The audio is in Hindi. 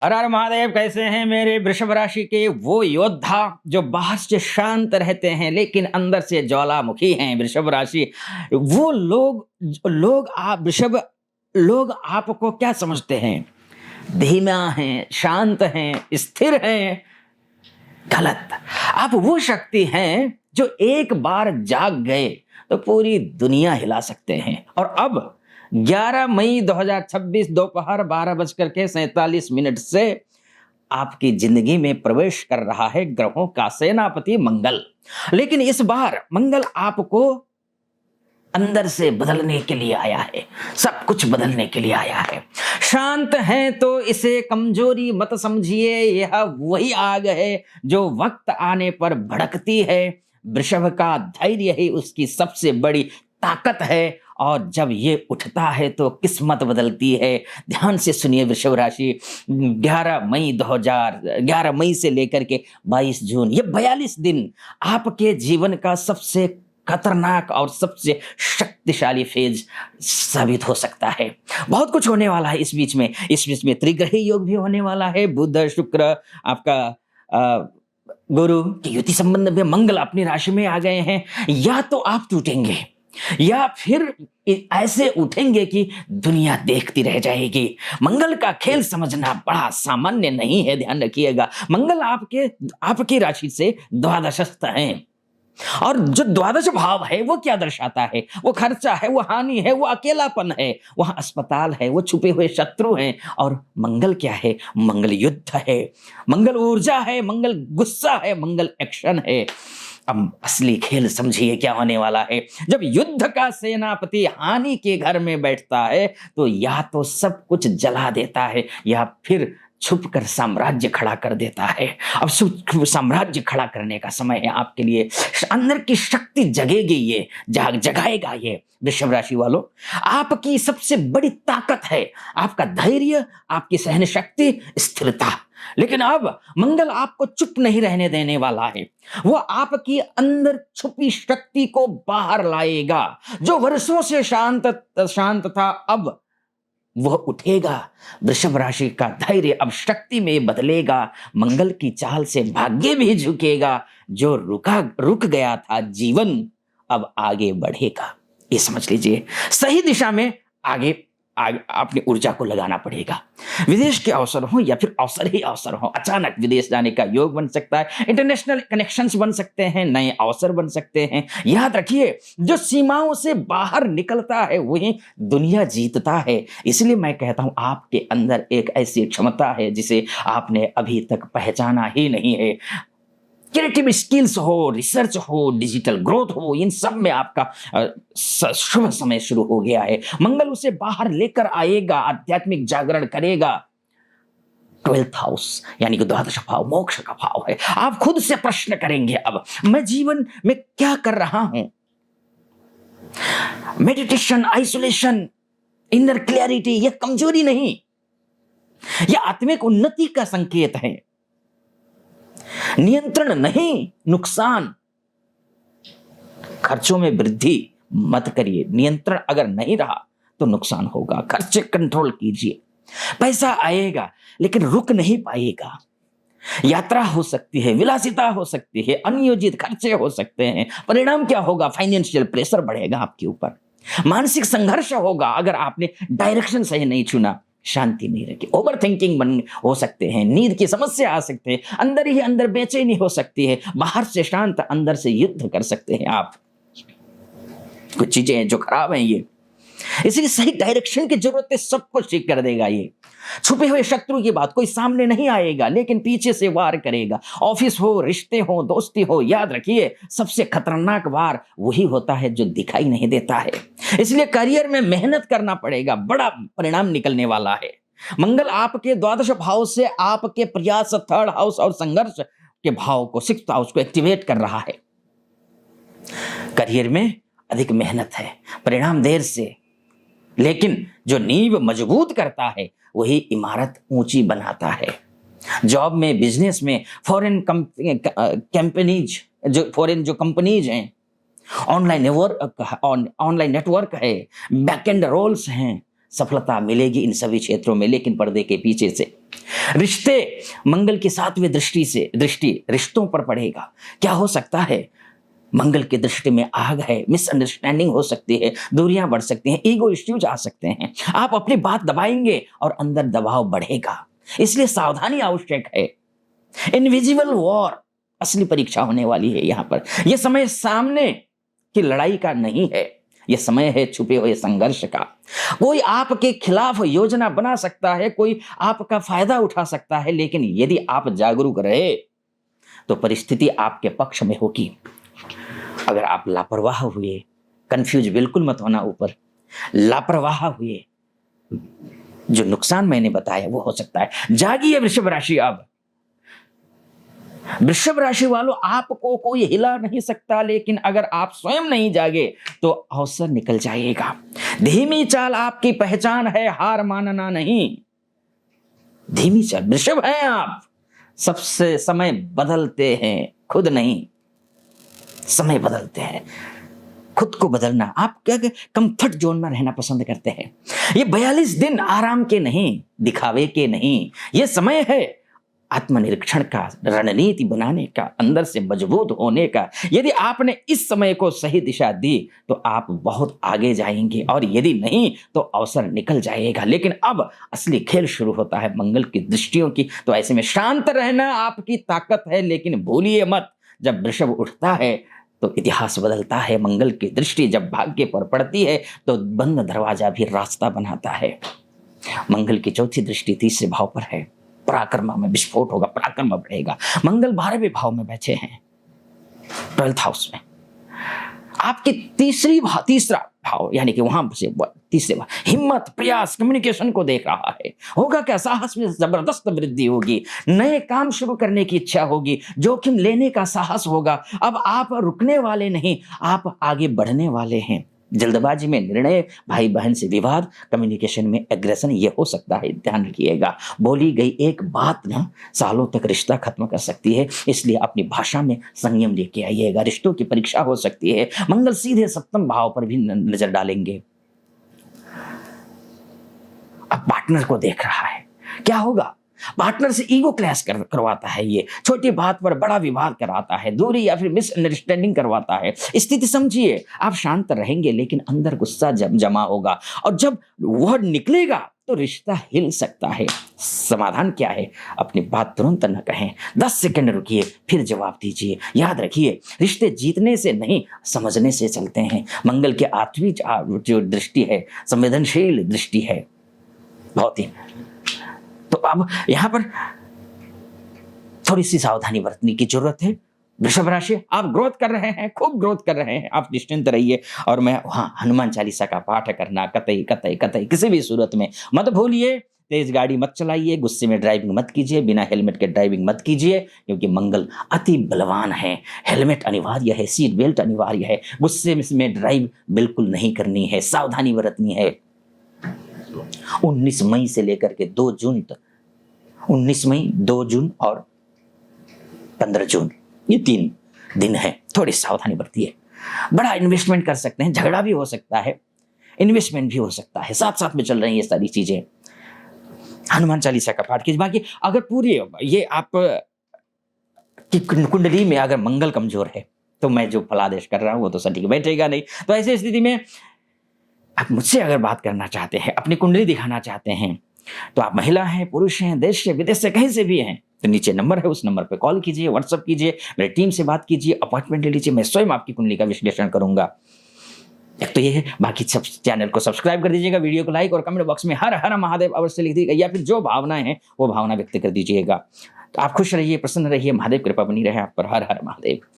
हर हर महादेव। कैसे हैं मेरे वृषभ राशि के वो योद्धा जो बाहर से शांत रहते हैं लेकिन अंदर से ज्वालामुखी हैं? वृषभ राशि वो लोग आप वृषभ लोग आपको क्या समझते हैं? धीमा हैं, शांत हैं, स्थिर हैं। गलत। आप वो शक्ति हैं जो एक बार जाग गए तो पूरी दुनिया हिला सकते हैं। और अब 11 मई 2026 दोपहर 12:47 से आपकी जिंदगी में प्रवेश कर रहा है ग्रहों का सेनापति मंगल। लेकिन इस बार मंगल आपको अंदर से बदलने के लिए आया है, सब कुछ बदलने के लिए आया है। शांत हैं तो इसे कमजोरी मत समझिए, यह वही आग है जो वक्त आने पर भड़कती है। वृषभ का धैर्य ही उसकी सबसे बड़ी ताकत है और जब ये उठता है तो किस्मत बदलती है। ध्यान से सुनिए वृषभ राशि, 11 मई से लेकर के 22 जून, ये 42 दिन आपके जीवन का सबसे खतरनाक और सबसे शक्तिशाली फेज साबित हो सकता है। बहुत कुछ होने वाला है इस बीच में त्रिग्रही योग भी होने वाला है। बुध शुक्र आपका गुरु की युति संबंध में मंगल अपनी राशि में आ गए हैं। या तो आप टूटेंगे या फिर ऐसे उठेंगे कि दुनिया देखती रह जाएगी। मंगल का खेल समझना बड़ा सामान्य नहीं है, ध्यान रखिएगा। मंगल आपकी राशि से द्वादशस्थ हैं और जो द्वादश भाव है वो क्या दर्शाता है? वो खर्चा है, वो हानि है, वो अकेलापन है, वहां अस्पताल है, वो छुपे हुए शत्रु हैं। और मंगल क्या है? मंगल युद्ध है, मंगल ऊर्जा है, मंगल गुस्सा है, मंगल एक्शन है। अब असली खेल समझिए क्या होने वाला है। जब युद्ध का सेनापति हानि के घर में बैठता है तो या तो सब कुछ जला देता है या फिर छुपकर साम्राज्य खड़ा कर देता है। अब साम्राज्य खड़ा करने का समय है आपके लिए। अंदर की शक्ति जगेगी, ये जगाएगा ये वृषभ राशि वालों। आपकी सबसे बड़ी ताकत है आपका धैर्य, आपकी सहन शक्ति, स्थिरता। लेकिन अब मंगल आपको चुप नहीं रहने देने वाला है। वो आपकी अंदर छुपी शक्ति को बाहर लाएगा। जो वर्षों से शांत था अब वह उठेगा। वृषभ राशि का धैर्य अब शक्ति में बदलेगा। मंगल की चाल से भाग्य भी झुकेगा। जो रुक गया था जीवन अब आगे बढ़ेगा। ये समझ लीजिए, सही दिशा में आगे अपनी ऊर्जा को लगाना पड़ेगा। विदेश के अवसर हो या फिर अवसर ही अवसर हो, अचानक विदेश जाने का योग बन सकता है, इंटरनेशनल कनेक्शंस बन सकते हैं, नए अवसर बन सकते हैं। याद रखिए, जो सीमाओं से बाहर निकलता है वही दुनिया जीतता है। इसलिए मैं कहता हूं आपके अंदर एक ऐसी क्षमता है जिसे आपने अभी तक पहचाना ही नहीं है। क्रिएटिव स्किल्स हो, रिसर्च हो, डिजिटल ग्रोथ हो, इन सब में आपका शुभ समय शुरू हो गया है। मंगल उसे बाहर लेकर आएगा, आध्यात्मिक जागरण करेगा। 12th हाउस यानी कि द्वादश भाव मोक्ष का भाव है। आप खुद से प्रश्न करेंगे, अब मैं जीवन में क्या कर रहा हूं? मेडिटेशन, आइसोलेशन, इनर क्लैरिटी, यह कमजोरी नहीं, यह आत्मिक उन्नति का संकेत है। नियंत्रण नहीं, नुकसान। खर्चों में वृद्धि मत करिए। नियंत्रण अगर नहीं रहा तो नुकसान होगा। खर्चे कंट्रोल कीजिए। पैसा आएगा लेकिन रुक नहीं पाएगा। यात्रा हो सकती है, विलासिता हो सकती है, अनियोजित खर्चे हो सकते हैं। परिणाम क्या होगा? फाइनेंशियल प्रेशर बढ़ेगा आपके ऊपर। मानसिक संघर्ष होगा अगर आपने डायरेक्शन सही नहीं चुना। शांति नहीं रखी, ओवर थिंकिंग हो सकते हैं, नींद की समस्या आ सकते हैं, अंदर ही अंदर बेचैनी हो सकती है। बाहर से शांत, अंदर से युद्ध कर सकते हैं आप। कुछ चीजें हैं जो खराब हैं ये, इसलिए सही डायरेक्शन की जरूरत है। सब कुछ ठीक कर देगा ये। छुपे हुए शत्रु की बात कोई सामने नहीं आएगा लेकिन पीछे से वार करेगा। ऑफिस हो, रिश्ते हो, दोस्ती हो, याद रखिए सबसे खतरनाक वार वही होता है जो दिखाई नहीं देता है। इसलिए करियर में मेहनत करना पड़ेगा, बड़ा परिणाम निकलने वाला है। मंगल आपके द्वादश भाव से आपके प्रयास, 3rd हाउस और संघर्ष के भाव को, 6th हाउस को एक्टिवेट कर रहा है। करियर में अधिक मेहनत है, परिणाम देर से, लेकिन जो नींव मजबूत करता है वही इमारत ऊंची बनाता है। जॉब में, बिजनेस में, फॉरेन कंपनीज हैं, ऑनलाइन नेटवर्क है, बैकएंड रोल्स हैं, सफलता मिलेगी इन सभी क्षेत्रों में, लेकिन पर्दे के पीछे से। रिश्ते, मंगल की 7वीं दृष्टि रिश्तों पर पड़ेगा। क्या हो सकता है? मंगल की दृष्टि में आग है, मिसअंडरस्टैंडिंग हो सकती है, दूरियां बढ़ सकती हैं, ईगो इश्यूज आ सकते हैं। आप अपनी बात दबाएंगे और अंदर दबाव बढ़ेगा, इसलिए सावधानी आवश्यक है। इनविजिबल वॉर, असली परीक्षा होने वाली है यहाँ पर। यह समय सामने की लड़ाई का नहीं है, यह समय है छुपे हुए संघर्ष का। कोई आपके खिलाफ योजना बना सकता है, कोई आपका फायदा उठा सकता है, लेकिन यदि आप जागरूक रहे तो परिस्थिति आपके पक्ष में होगी। अगर आप लापरवाह हुए, कंफ्यूज बिल्कुल मत होना, ऊपर लापरवाह हुए, जो नुकसान मैंने बताया वो हो सकता है। जागिए वृषभ राशि। अब वृषभ राशि वालों, आपको कोई हिला नहीं सकता, लेकिन अगर आप स्वयं नहीं जागे तो अवसर निकल जाएगा। धीमी चाल आपकी पहचान है, हार मानना नहीं। धीमी चाल, वृषभ हैं आप। सबसे समय बदलते हैं, खुद नहीं। समय बदलते हैं, खुद को बदलना। आप क्या कंफर्ट जोन में रहना पसंद करते हैं। ये 42 दिन आराम के नहीं, दिखावे के नहीं, ये समय है आत्मनिरीक्षण का, रणनीति बनाने का, अंदर से मजबूत होने का। यदि आपने इस समय को सही दिशा दी तो आप बहुत आगे जाएंगे, और यदि नहीं तो अवसर निकल जाएगा। लेकिन अब असली खेल शुरू होता है मंगल की दृष्टियों की। तो ऐसे में शांत रहना आपकी ताकत है, लेकिन भूलिए मत, जब वृषभ उठता है तो इतिहास बदलता है। मंगल की दृष्टि जब भाग्य पर पड़ती है तो बंद दरवाजा भी रास्ता बनाता है। मंगल की चौथी दृष्टि 3रे भाव पर है। पराक्रम में विस्फोट होगा, पराक्रम बढ़ेगा। मंगल 12वें भाव में बैठे हैं, 12th हाउस में। आपकी तीसरा भाव, यानी कि वहां से 3रे भाव, हिम्मत, प्रयास, कम्युनिकेशन को देख रहा है। होगा क्या? साहस में जबरदस्त वृद्धि होगी, नए काम शुरू करने की इच्छा होगी, जोखिम लेने का साहस होगा। अब आप रुकने वाले नहीं, आप आगे बढ़ने वाले हैं। जल्दबाजी में निर्णय, भाई बहन से विवाद, कम्युनिकेशन में एग्रेशन, ये हो सकता है। ध्यान रखिएगा, बोली गई एक बात ना सालों तक रिश्ता खत्म कर सकती है, इसलिए अपनी भाषा में संयम लेके आइएगा। रिश्तों की परीक्षा हो सकती है। मंगल सीधे 7म भाव पर भी नजर डालेंगे। अब पार्टनर को देख रहा है, क्या होगा? पार्टनर से ईगो क्लैश करवाता है, ये छोटी बात पर बड़ा विवाद कराता है, दूरी या फिर मिसअंडरस्टैंडिंग करवाता है। स्थिति समझिए, आप शांत रहेंगे लेकिन अंदर गुस्सा जमा होगा, और जब वह निकलेगा तो रिश्ता हिल सकता है। समाधान क्या है? अपनी बात तुरंत न कहें, 10 सेकंड रुकिए, फिर जवाब दीजिए। याद रखिए, रिश्ते जीतने से नहीं, समझने से चलते हैं। मंगल के 8वीं जो दृष्टि है, संवेदनशील दृष्टि है बहुत ही। तो अब यहां पर थोड़ी सी सावधानी बरतने की जरूरत है। वृषभ राशि, आप ग्रोथ कर रहे हैं, खूब ग्रोथ कर रहे हैं, आप निश्चिंत रहिए। और मैं हनुमान चालीसा का पाठ करना कतई कतई कतई किसी भी सूरत में मत भूलिए। तेज गाड़ी मत चलाइए, गुस्से में ड्राइविंग मत कीजिए, बिना हेलमेट के ड्राइविंग मत कीजिए, क्योंकि मंगल अति बलवान है। हेलमेट अनिवार्य है, सीट बेल्ट अनिवार्य है, गुस्से में ड्राइव बिल्कुल नहीं करनी है, सावधानी बरतनी है। 19 मई से लेकर के 2 जून तक, 19 मई, 2 जून और 15 जून, ये 3 दिन है। थोड़ी सावधानी बरतिए। बड़ा इन्वेस्टमेंट कर सकते हैं, झगड़ा भी हो सकता है, इन्वेस्टमेंट भी हो सकता है, साथ साथ में चल रही है ये सारी चीजें। हनुमान चालीसा का पाठ कीजिए। बाकी अगर पूरी ये आप की कुंडली में अगर मंगल कमजोर है तो मैं जो फलादेश कर रहा हूं वो तो सटीक बैठेगा नहीं। तो ऐसी स्थिति में आप मुझसे अगर बात करना चाहते हैं, अपनी कुंडली दिखाना चाहते हैं, तो आप महिला हैं, पुरुष हैं, देश से विदेश से कहीं से भी हैं, तो नीचे नंबर है, उस नंबर पे कॉल कीजिए, व्हाट्सएप कीजिए, मेरी टीम से बात कीजिए, अपॉइंटमेंट ले लीजिए। मैं स्वयं आपकी कुंडली का विश्लेषण करूंगा। एक तो ये है, बाकी सब चैनल को सब्सक्राइब कर दीजिएगा, वीडियो को लाइक और कमेंट बॉक्स में हर हर महादेव अवश्य लिख दीजिएगा, या फिर जो भावनाएं हैं वो भावना व्यक्त कर दीजिएगा। तो आप खुश रहिए, प्रसन्न रहिए, महादेव कृपा बनी रहे आप पर। हर हर महादेव।